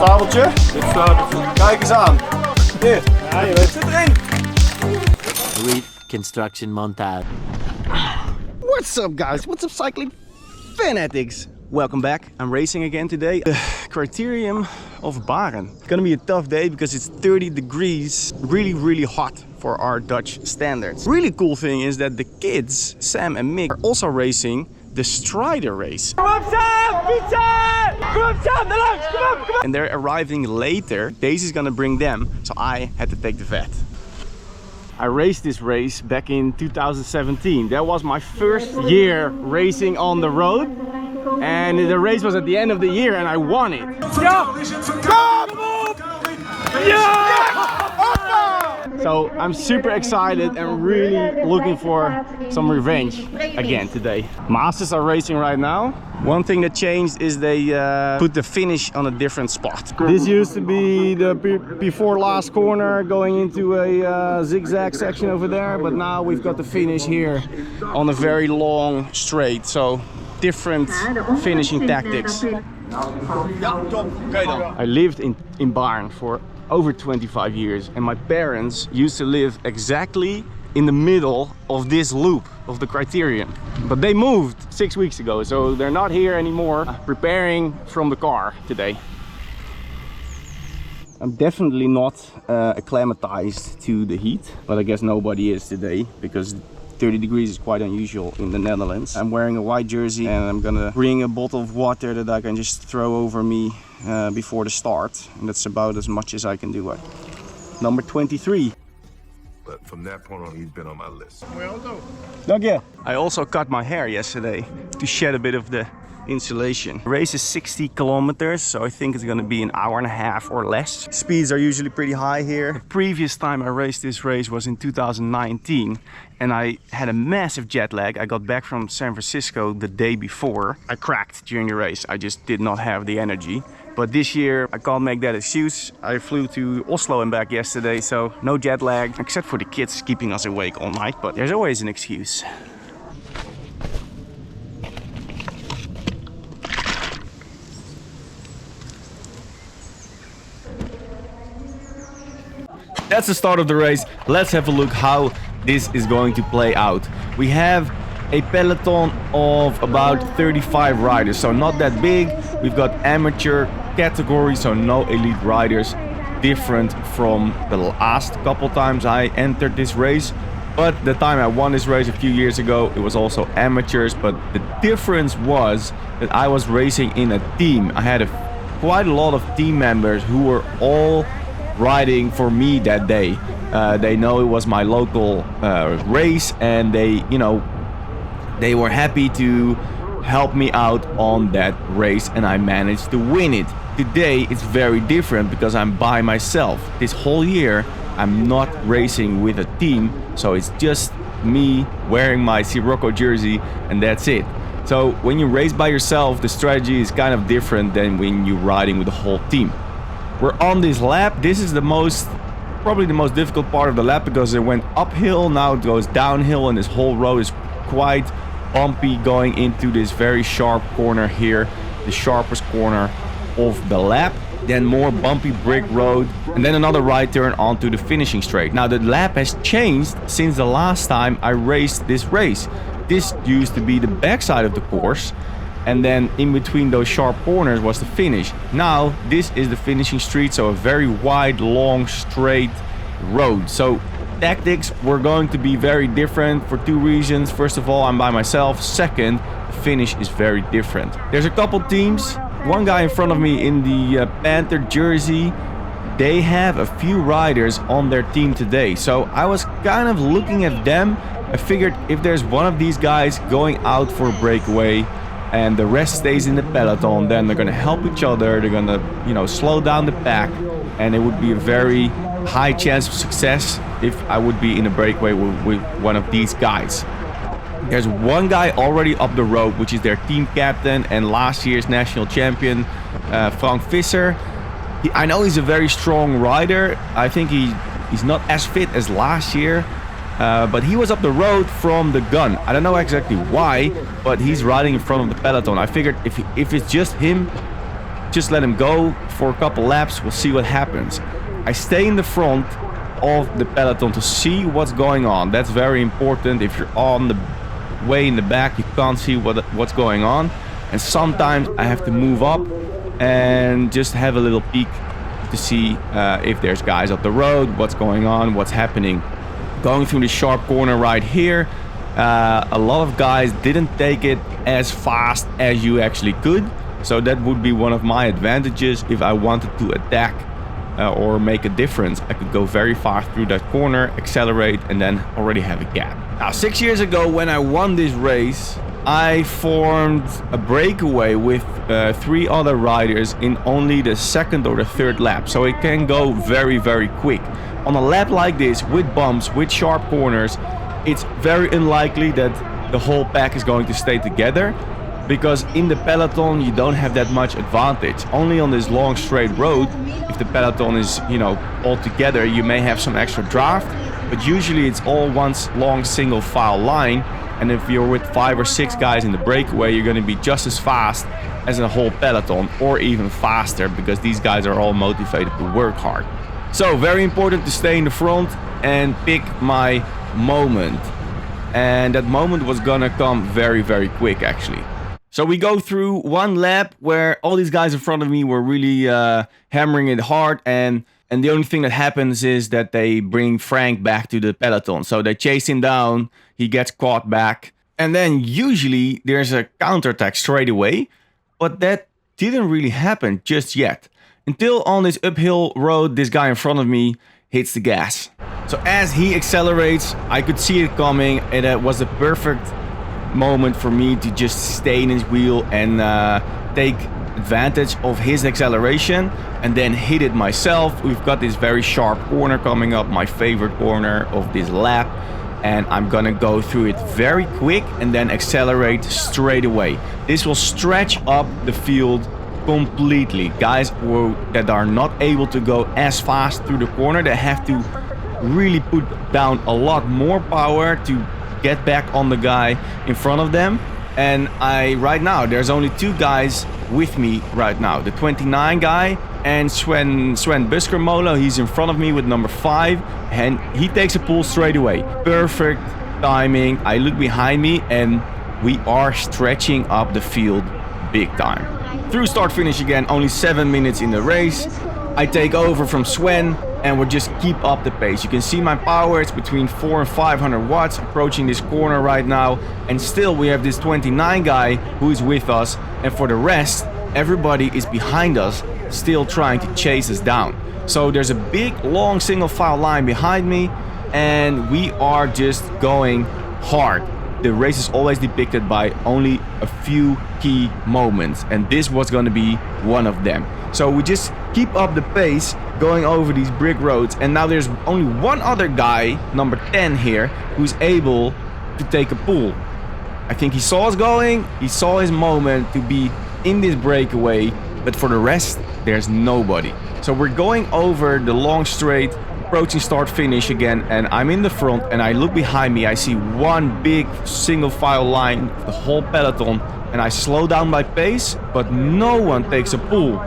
Stapeltje. Dit stapeltje. Kijk eens aan. Hier. Ja, je weet. Zit erin. Reconstruction montage. What's up guys? What's up cycling fanatics? Welcome back. I'm racing again today. The Criterium of Baarn. It's gonna be a tough day because it's 30 degrees. Really hot for our Dutch standards. Really cool thing is that the kids, Sam and Mick, are also racing the Strider race. Come on Sam! Pizza! Come on Sam! Come on! And they're arriving later. Daisy is gonna bring them, so I had to take the vet. I raced this race back in 2017. That was my first year racing on the road. And the race was at the end of the year and I won it. Yeah! Yeah! So I'm super excited and really looking for some revenge again today. Masters are racing right now. One thing that changed is they put the finish on a different spot. This used to be the before last corner going into a zigzag section over there, but now we've got the finish here on a very long straight. So different finishing tactics. I lived in Baarn for over 25 years and my parents used to live exactly in the middle of this loop of the Criterium. But they moved 6 weeks ago, so they're not here anymore. Preparing from the car today. I'm definitely not acclimatized to the heat, but I guess nobody is today because 30 degrees is quite unusual in the Netherlands. I'm wearing a white jersey and I'm gonna bring a bottle of water that I can just throw over me before the start. And that's about as much as I can do. Number 23. But from that point on, he's been on my list. Well done. Thank you. I also cut my hair yesterday to shed a bit of the insulation. The race is 60 kilometers, so I think it's gonna be an hour and a half or less. Speeds are usually pretty high here. The previous time I raced this race was in 2019 and I had a massive jet lag. I got back from San Francisco the day before. I cracked during the race. I just did not have the energy. But this year I can't make that excuse. I flew to Oslo and back yesterday, so no jet lag, except for the kids keeping us awake all night, but there's always an excuse. That's the start of the race. Let's have a look how this is going to play out. We have a peloton of about 35 riders, so not that big. We've got amateur category, so no elite riders, different from the last couple times I entered this race. But the time I won this race a few years ago, it was also amateurs, but the difference was that I was racing in a team. I had quite a lot of team members who were all riding for me that day. They know it was my local race and they were happy to help me out on that race and I managed to win it. Today it's very different because I'm by myself. This whole year I'm not racing with a team, so it's just me wearing my Sirocco jersey and that's it. So when you race by yourself, the strategy is kind of different than when you're riding with the whole team. We're on this lap. This is probably the most difficult part of the lap because it went uphill, now it goes downhill and this whole road is quite bumpy going into this very sharp corner here, the sharpest corner of the lap. Then more bumpy brick road and then another right turn onto the finishing straight. Now the lap has changed since the last time I raced this race. This used to be the backside of the course and then in between those sharp corners was the finish. Now this is the finishing street, so a very wide, long, straight road. So tactics were going to be very different for two reasons. First of all, I'm by myself. Second, the finish is very different. There's a couple teams. One guy in front of me in the Panther jersey, they have a few riders on their team today. So I was kind of looking at them. I figured if there's one of these guys going out for a breakaway and the rest stays in the peloton, then they're gonna help each other. They're gonna, slow down the pack, and it would be a very high chance of success if I would be in a breakaway with one of these guys. There's one guy already up the road, which is their team captain and last year's national champion, Frank Visser. I know he's a very strong rider. I think he's not as fit as last year. But he was up the road from the gun. I don't know exactly why, but he's riding in front of the peloton. I figured if it's just him just let him go for a couple laps. We'll see what happens. I stay in the front of the peloton to see what's going on. That's very important. If you're on the way in the back, you can't see what's going on. And sometimes I have to move up and just have a little peek to see if there's guys up the road, what's going on, what's happening. Going through the sharp corner right here, a lot of guys didn't take it as fast as you actually could. So that would be one of my advantages. If I wanted to attack or make a difference, I could go very fast through that corner, accelerate, and then already have a gap. Now, 6 years ago when I won this race, I formed a breakaway with 3 other riders in only the 2nd or the 3rd lap. So it can go very, very quick. On a lap like this, with bumps, with sharp corners, it's very unlikely that the whole pack is going to stay together. Because in the peloton, you don't have that much advantage. Only on this long straight road, if the peloton is, you know, all together, you may have some extra draft. But usually it's all one long single file line. And if you're with 5 or 6 guys in the breakaway, you're going to be just as fast as a whole peloton, or even faster, because these guys are all motivated to work hard. So very important to stay in the front and pick my moment. And that moment was gonna come very, very quick actually. So we go through one lap where all these guys in front of me were really hammering it hard, and the only thing that happens is that they bring Frank back to the peloton. So they chase him down, he gets caught back, and then usually there's a counterattack straight away, but that didn't really happen just yet. Until on this uphill road, this guy in front of me hits the gas. So as he accelerates, I could see it coming, and it was the perfect moment for me to just stay in his wheel and take advantage of his acceleration and then hit it myself. We've got this very sharp corner coming up, my favorite corner of this lap, and I'm gonna go through it very quick and then accelerate straight away. This will stretch up the field completely. Guys that are not able to go as fast through the corner, they have to really put down a lot more power to get back on the guy in front of them. And right now there's only 2 guys with me right now, the 29 guy and Sven Buskermolen. He's in front of me with number 5, and he takes a pull straight away. Perfect timing. I look behind me and we are stretching up the field big time. Through start finish again, only 7 minutes in the race. I take over from Sven and we'll just keep up the pace. You can see my power, it's between 400 and 500 watts, approaching this corner right now. And still we have this 29 guy who is with us. And for the rest, everybody is behind us, still trying to chase us down. So there's a big, long single file line behind me, and we are just going hard. The race is always depicted by only a few key moments, and this was going to be one of them. So we just keep up the pace going over these brick roads, and now there's only one other guy, number 10 here, who's able to take a pull. I think he saw us going, he saw his moment to be in this breakaway, but for the rest, there's nobody. So we're going over the long straight, approaching start finish again, and I'm in the front and I look behind me, I see one big single file line, the whole peloton, and I slow down my pace, but no one takes a pull.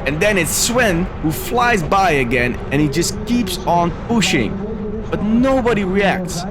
And then it's Sven who flies by again, and he just keeps on pushing, but nobody reacts,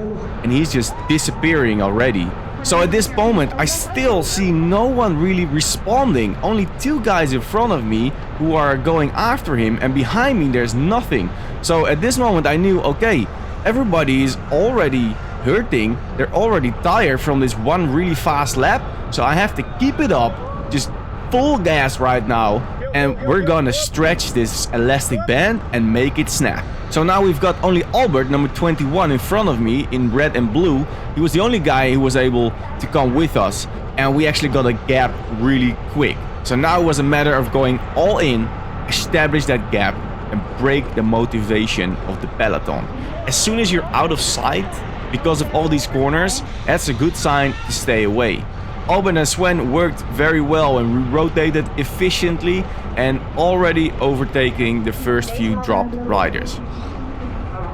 and he's just disappearing already. So at this moment I still see no one really responding, only 2 guys in front of me who are going after him, and behind me there's nothing. So at this moment I knew, okay, everybody is already hurting, they're already tired from this one really fast lap, so I have to keep it up, just full gas right now, and we're gonna stretch this elastic band and make it snap. So now we've got only Albert, number 21, in front of me in red and blue. He was the only guy who was able to come with us, and we actually got a gap really quick. So now it was a matter of going all in, establish that gap, and break the motivation of the peloton. As soon as you're out of sight, because of all these corners, that's a good sign to stay away. Albert and Sven worked very well and we rotated efficiently and already overtaking the first few dropped riders.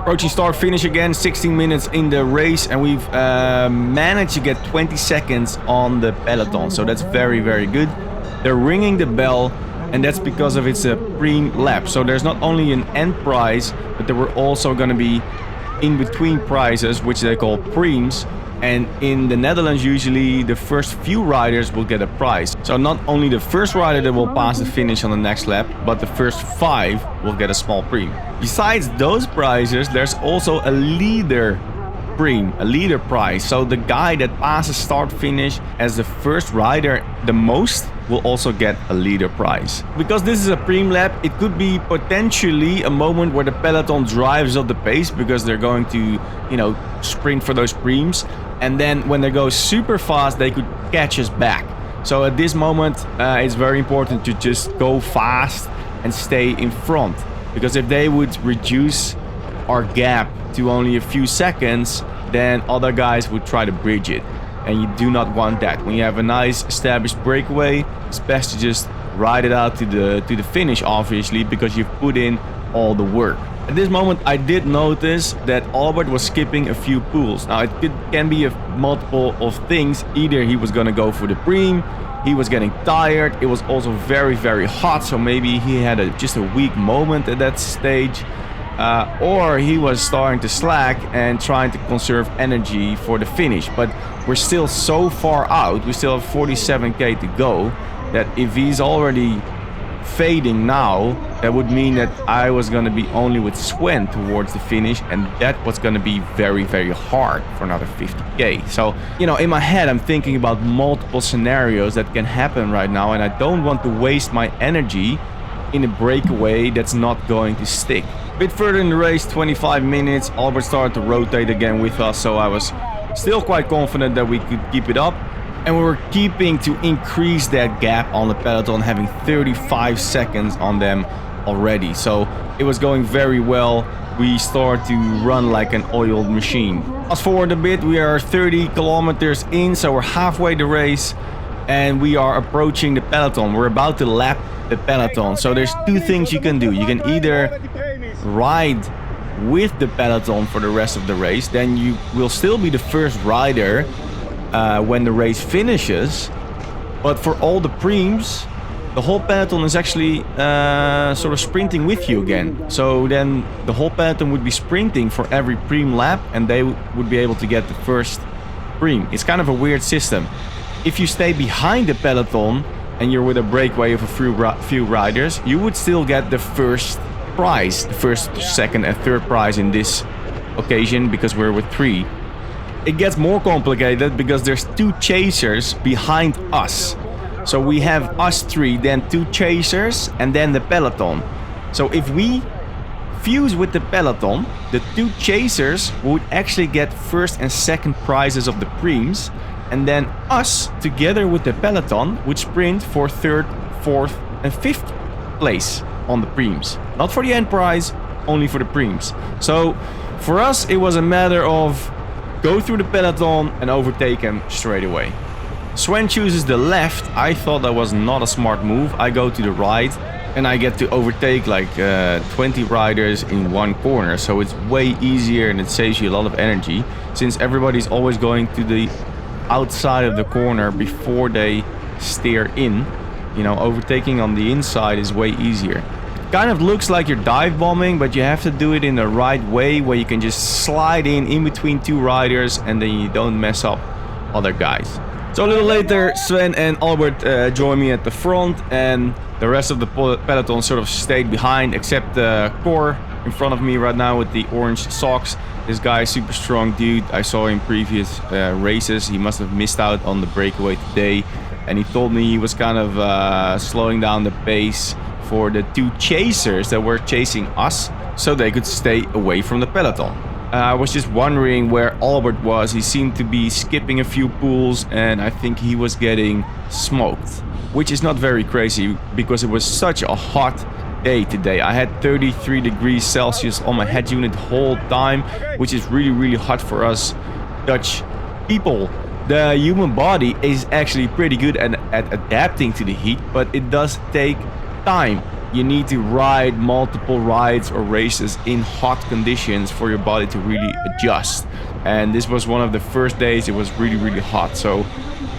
Approaching start finish again, 16 minutes in the race, and we've managed to get 20 seconds on the peloton, so that's very, very good. They're ringing the bell and that's because of its preem lap. So there's not only an end prize, but there were also going to be in-between prizes, which they call preems. And in the Netherlands, usually the first few riders will get a prize. So not only the first rider that will pass the finish on the next lap, but the first 5 will get a small preem. Besides those prizes, there's also a leader preem, a leader prize. So the guy that passes start finish as the first rider the most will also get a leader prize. Because this is a preem lap, it could be potentially a moment where the peloton drives up the pace because they're going to, you know, sprint for those preems. And then when they go super fast, they could catch us back. So at this moment, it's very important to just go fast and stay in front. Because if they would reduce our gap to only a few seconds, then other guys would try to bridge it. And you do not want that. When you have a nice established breakaway, it's best to just ride it out to the finish, obviously, because you've put in all the work. At this moment, I did notice that Albert was skipping a few pools. Now, can be a multiple of things. Either he was going to go for the preem, he was getting tired, it was also very, very hot, so maybe he had just a weak moment at that stage. Or he was starting to slack and trying to conserve energy for the finish. But we're still so far out, we still have 47k to go, that if he's already fading now, that would mean that I was going to be only with Sven towards the finish, and that was going to be very, very hard for another 50k. So, you know, in my head I'm thinking about multiple scenarios that can happen right now, and I don't want to waste my energy in a breakaway that's not going to stick. A bit further in the race, 25 minutes, Albert started to rotate again with us, so I was still quite confident that we could keep it up. And we were keeping to increase that gap on the peloton, having 35 seconds on them already. So it was going very well. We started to run like an oiled machine. Fast forward a bit, we are 30 kilometers in, so we're halfway the race. And we are approaching the peloton. We're about to lap the peloton. So there's two things you can do. You can either ride with the peloton for the rest of the race. Then you will still be the first rider when the race finishes. But for all the preems, the whole peloton is actually sort of sprinting with you again. So then the whole peloton would be sprinting for every preem lap, and they would be able to get the first preem. It's kind of a weird system. If you stay behind the peloton and you're with a breakaway of a few riders, you would still get the first prize, the first, second and third prize in this occasion, because we're with 3. It gets more complicated because there's 2 chasers behind us. So we have us 3, then 2 chasers, and then the peloton. So if we fuse with the peloton, the 2 chasers would actually get first and second prizes of the preems, and then us together with the peloton would sprint for 3rd, 4th and 5th place on the preems. Not for the end prize, only for the preems. So for us it was a matter of go through the peloton and overtake him straight away. Sven chooses the left. I thought that was not a smart move. I go to the right and I get to overtake like 20 riders in one corner. So it's way easier and it saves you a lot of energy, since everybody's always going to the outside of the corner before they steer in. You know, overtaking on the inside is way easier. It kind of looks like you're dive bombing, but you have to do it in the right way, where you can just slide in between 2 riders and then you don't mess up other guys. So a little later, Sven and Albert joined me at the front, and the rest of the peloton sort of stayed behind, except the core in front of me right now with the orange socks. This guy is super strong dude. I saw him in previous races. He must have missed out on the breakaway today, and he told me he was kind of slowing down the pace for the 2 chasers that were chasing us, so they could stay away from the peloton. I was just wondering where Albert was. He seemed to be skipping a few pools, and I think he was getting smoked, which is not very crazy because it was such a hot day today. I had 33 degrees Celsius on my head unit the whole time, which is really, really hot for us Dutch people. The human body is actually pretty good at adapting to the heat, but it does take time. You need to ride multiple rides or races in hot conditions for your body to really adjust. And this was one of the first days it was really, really hot. So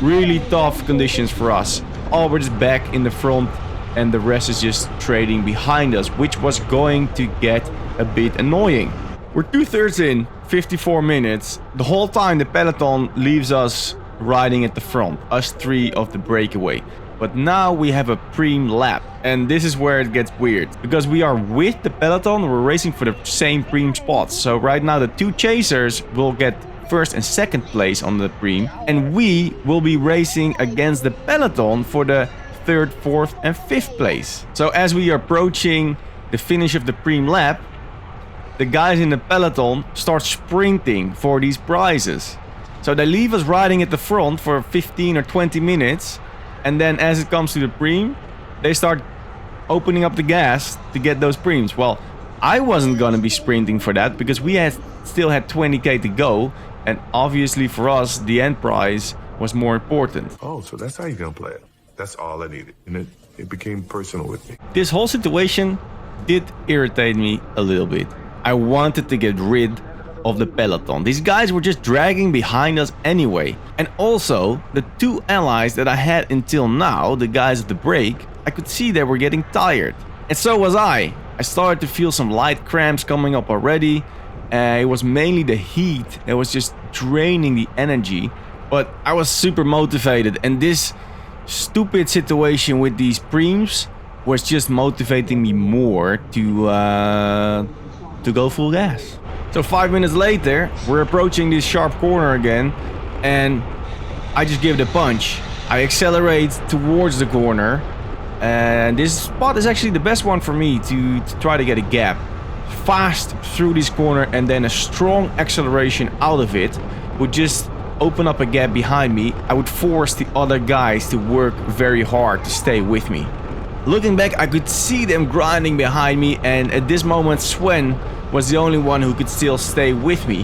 really tough conditions for us. Albert is back in the front and the rest is just trading behind us, which was going to get a bit annoying. We're 2/3 in, 54 minutes. The whole time the peloton leaves us riding at the front, us three of the breakaway. But now we have a preem lap, and this is where it gets weird, because we are with the peloton, we're racing for the same preem spots. So right now the two chasers will get first and second place on the preem, and we will be racing against the peloton for the third, fourth and fifth place. So as we are approaching the finish of the preem lap, the guys in the peloton start sprinting for these prizes. So they leave us riding at the front for 15 or 20 minutes, and then as it comes to the preem, they start opening up the gas to get those preems. Well, I wasn't gonna be sprinting for that because we still had 20k to go, and obviously for us the end prize was more important. Oh, so that's how you're gonna play it. That's all I needed. And it became personal with me. This whole situation did irritate me a little bit. I wanted to get rid of the peloton. These guys were just dragging behind us anyway. And also, the two allies that I had until now, the guys at the break, I could see they were getting tired. And so was I. I started to feel some light cramps coming up already. It was mainly the heat that was just draining the energy. But I was super motivated, and this stupid situation with these preems was just motivating me more to go full gas. So 5 minutes later, we're approaching this sharp corner again, and I just give it a punch. I accelerate towards the corner, and this spot is actually the best one for me to try to get a gap. Fast through this corner, and then a strong acceleration out of it would just open up a gap behind me. I would force the other guys to work very hard to stay with me. Looking back, I could see them grinding behind me, and at this moment Sven was the only one who could still stay with me,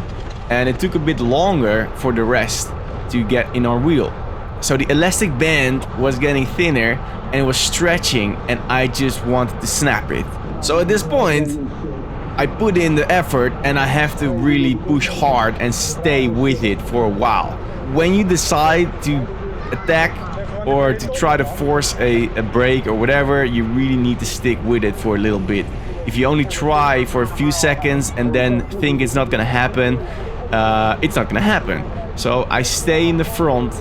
and it took a bit longer for the rest to get in our wheel. So the elastic band was getting thinner and it was stretching, and I just wanted to snap it. So at this point I put in the effort, and I have to really push hard and stay with it for a while. When you decide to attack or to try to force a break or whatever, you really need to stick with it for a little bit. If you only try for a few seconds and then think it's not gonna happen, it's not gonna happen. So I stay in the front.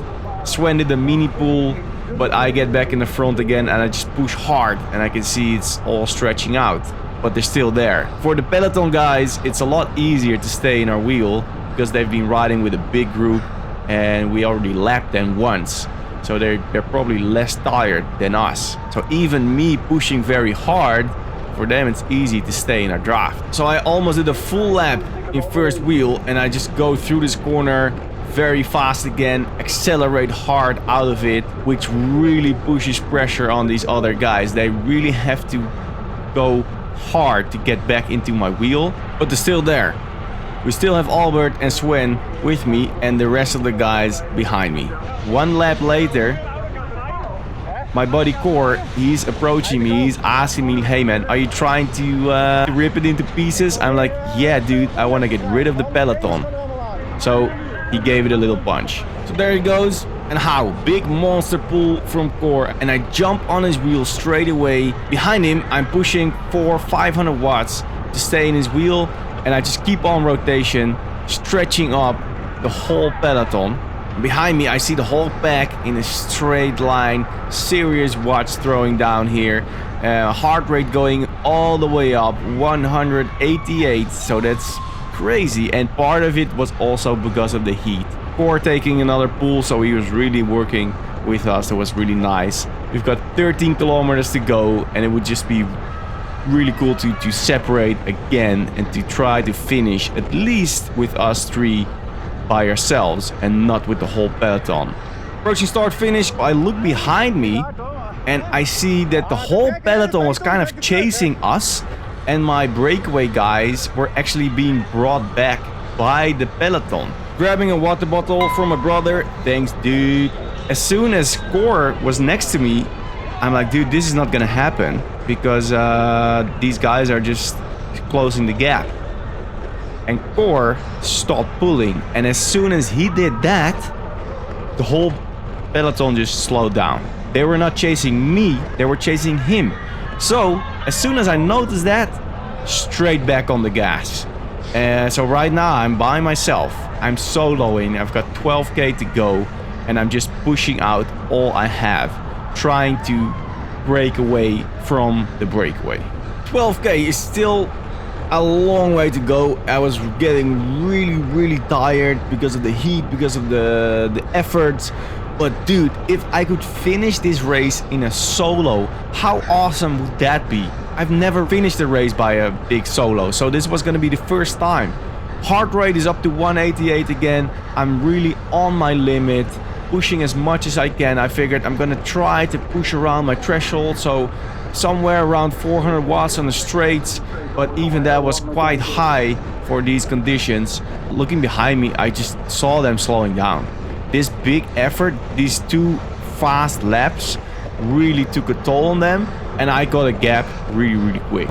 Sven did a mini pull, but I get back in the front again, and I just push hard, and I can see it's all stretching out, but they're still there. For the peloton guys, it's a lot easier to stay in our wheel because they've been riding with a big group, and we already lapped them once. So they're probably less tired than us. So even me pushing very hard, for them it's easy to stay in our draft. So I almost did a full lap in first wheel, and I just go through this corner very fast again, accelerate hard out of it, which really pushes pressure on these other guys. They really have to go hard to get back into my wheel, but they're still there. We still have Albert and Sven with me, and the rest of the guys behind me. One lap later, my buddy Cor, he's approaching me, he's asking me, hey man, are you trying to rip it into pieces? I'm like, yeah dude, I want to get rid of the peloton. So he gave it a little punch. So there he goes, and how? Big monster pull from Cor, and I jump on his wheel straight away. Behind him, I'm pushing 400-500 watts to stay in his wheel, and I just keep on rotation, stretching up the whole peloton. Behind me, I see the whole pack in a straight line, serious watts throwing down here, heart rate going all the way up, 188, so that's crazy, and part of it was also because of the heat. Cor taking another pull, so he was really working with us. That was really nice. We've got 13 kilometers to go, and it would just be really cool to separate again and to try to finish at least with us three by ourselves and not with the whole peloton. Approaching start finish, I look behind me and I see that the whole peloton was kind of chasing us, and my breakaway guys were actually being brought back by the peloton. Grabbing a water bottle from my brother, thanks dude. As soon as Cor was next to me, I'm like, dude, this is not gonna happen because these guys are just closing the gap. And Cor stopped pulling, and as soon as he did that, the whole peloton just slowed down. they were not chasing me, they were chasing him. So as soon as I noticed that, straight back on the gas. So right now I'm by myself. I'm soloing. I've got 12k to go, and I'm just pushing out all I have, trying to break away from the breakaway. 12k is still a long way to go. I was getting really tired because of the heat, because of the efforts. But dude, if I could finish this race in a solo, how awesome would that be? I've never finished a race by a big solo, so this was gonna be the first time. Heart rate is up to 188 again. I'm really on my limit, pushing as much as I can. I figured I'm gonna try to push around my threshold, so somewhere around 400 watts on the straights, but even that was quite high for these conditions. Looking behind me, I just saw them slowing down. This big effort, these 2 fast laps, really took a toll on them, and I got a gap really quick.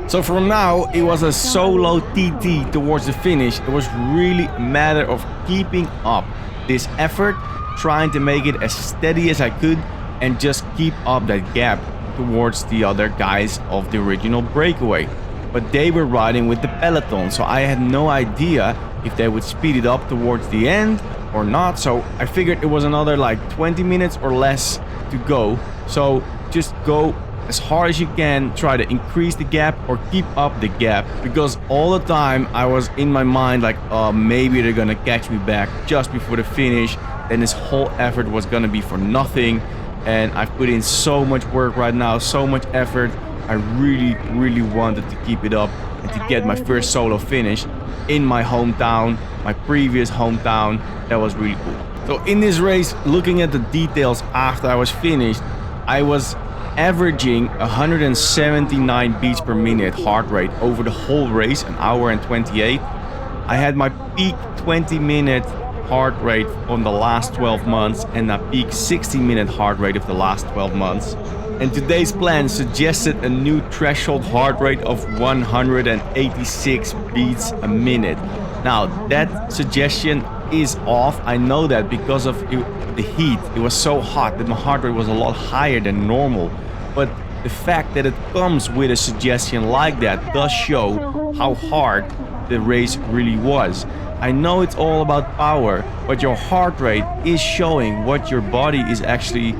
So from now, it was a solo TT towards the finish. It was really a matter of keeping up this effort, trying to make it as steady as I could, and just keep up that gap towards the other guys of the original breakaway. But they were riding with the peloton, so I had no idea if they would speed it up towards the end or not. So I figured it was another like 20 minutes or less to go. So just go as hard as you can, try to increase the gap or keep up the gap, because all the time I was in my mind like, oh, maybe they're gonna catch me back just before the finish, then this whole effort was gonna be for nothing. And I've put in so much work right now, so much effort. I really wanted to keep it up and to get my first solo finish in my hometown, my previous hometown. That was really cool. So in this race, looking at the details after I was finished, I was averaging 179 beats per minute heart rate over the whole race, an hour and 28. I had my peak 20-minute heart rate on the last 12 months and a peak 60-minute heart rate of the last 12 months. And today's plan suggested a new threshold heart rate of 186 beats a minute. Now that suggestion is off. I know that because of the heat. It was so hot that my heart rate was a lot higher than normal. But the fact that it comes with a suggestion like that does show how hard the race really was. I know it's all about power, but your heart rate is showing what your body is actually,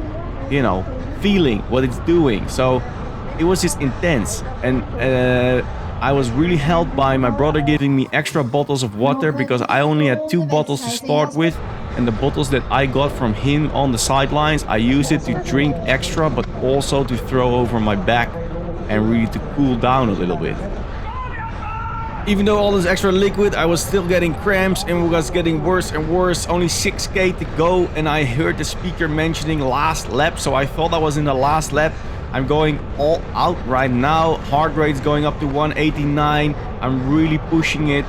you know, feeling, what it's doing. So it was just intense, and I was really helped by my brother giving me extra bottles of water, because I only had 2 bottles to start with, and the bottles that I got from him on the sidelines, I used it to drink extra, but also to throw over my back and really to cool down a little bit. Even though all this extra liquid, I was still getting cramps and it was getting worse and worse. Only 6k to go, and I heard the speaker mentioning last lap, so I thought I was in the last lap. I'm going all out right now. Heart rate's going up to 189. I'm really pushing it,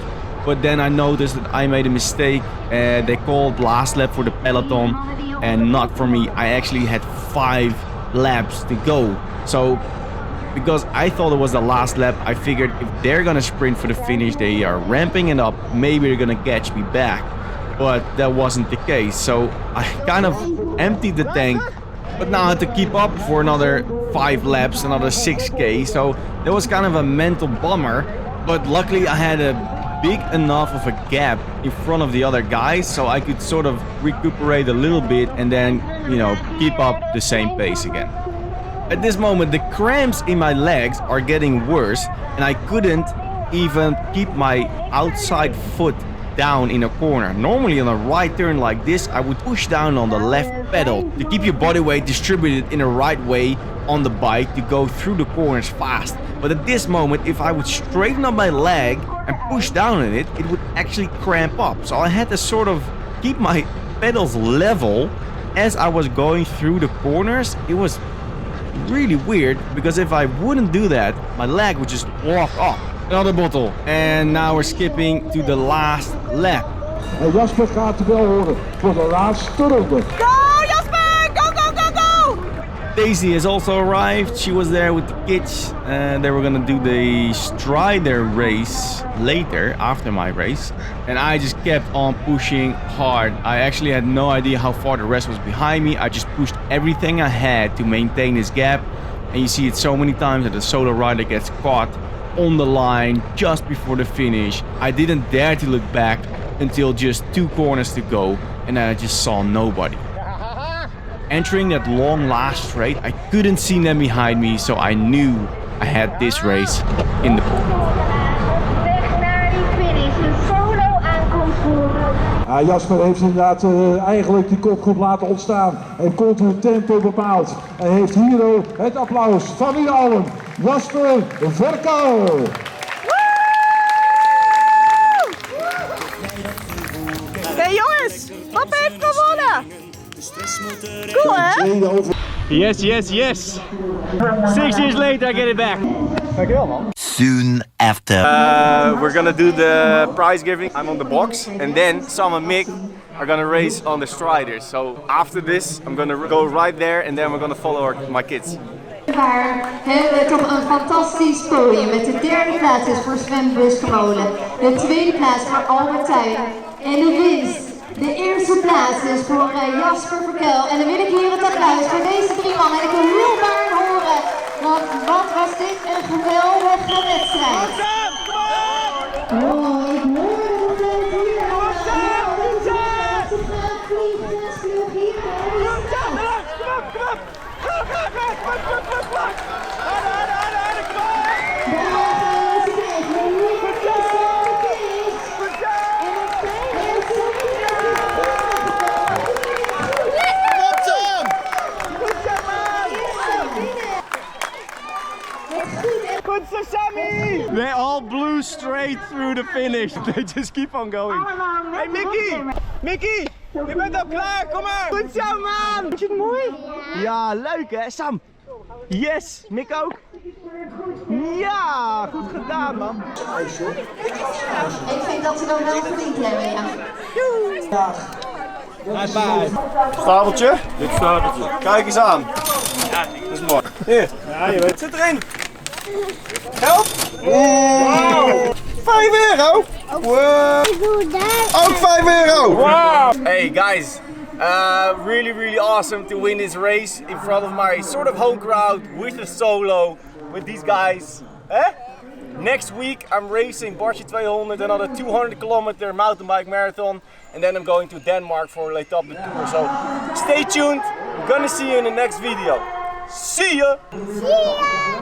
but then I noticed that I made a mistake. They called last lap for the peloton and not for me. I actually had 5 laps to go. So because I thought it was the last lap, I figured if they're gonna sprint for the finish, they are ramping it up, maybe they're gonna catch me back. But that wasn't the case, so I kind of emptied the tank, but now I had to keep up for another 5 laps, another 6k, so that was kind of a mental bummer. But luckily I had a big enough of a gap in front of the other guys, so I could sort of recuperate a little bit and then, you know, keep up the same pace again. At this moment, the cramps in my legs are getting worse, and I couldn't even keep my outside foot down in a corner. Normally on a right turn like this, I would push down on the left pedal to keep your body weight distributed in the right way on the bike to go through the corners fast. But at this moment, if I would straighten up my leg and push down on it, it would actually cramp up. So I had to sort of keep my pedals level as I was going through the corners. It was really weird, because if I wouldn't do that, my leg would just walk off. Another bottle, and now we're skipping to the last lap. Jasper gaat de bel horen voor de laatste ronde. Go Jasper! Go, go, go, go! Daisy has also arrived. She was there with the kids. They were gonna do the Strider race later, after my race, and I just kept on pushing hard. I actually had no idea how far the rest was behind me. I just pushed everything I had to maintain this gap. And you see it so many times that the solo rider gets caught on the line just before the finish. I didn't dare to look back until just 2 corners to go, and then I just saw nobody. Entering that long last straight, I couldn't see them behind me, so I knew I had this race in the pocket. Ja, Jasper heeft inderdaad eigenlijk die kopgroep laten ontstaan en continu tempo bepaald. En heeft hier het applaus van wie allen, Jasper Verkuijl. Hey jongens, papa heeft gewonnen! Cool hè? Yes, yes, yes. 6 years later I get it back. Dankjewel man. Soon after. We're gonna do the prize giving. I'm on the box, and then Sam and Mick are gonna race on the striders. So after this, I'm gonna go right there, and then we're gonna follow my kids. Waar toch een fantastisch podium met de 3e plaats is voor Sven Buskemolen, de 2e plaats voor Albertijn en de winst. De 1e plaats is voor Jasper Verkuijl. En dan wil ik hier het applaus voor deze 3 mannen. En ik wil heel Baarn horen, want wat was dit een geweldige wedstrijd. Oh, ik hoor het hier. They all blew straight through the finish. They just keep on going. Hey Mickey! Mickey! Je bent al klaar, kom maar! Goed zo man! Vind je het mooi? Ja, leuk hè Sam? Yes! Mick ook? Ja! Goed gedaan man! Ik vind dat ze dan wel verdiend hebben, ja. High five! Stapeltje? Dit stapeltje. Kijk eens aan. Ja, dat is mooi. Hier. Ja, je weet. Zit erin. Help! Wow. 5 euro! Wow. Ook 5 euro! Wow! Hey guys, really awesome to win this race in front of my sort of home crowd with a solo with these guys. Next week I'm racing Hartje 200, another 200 kilometer mountain bike marathon, and then I'm going to Denmark for l'étape de Tour. So stay tuned. I'm gonna see you in the next video. See ya! See ya!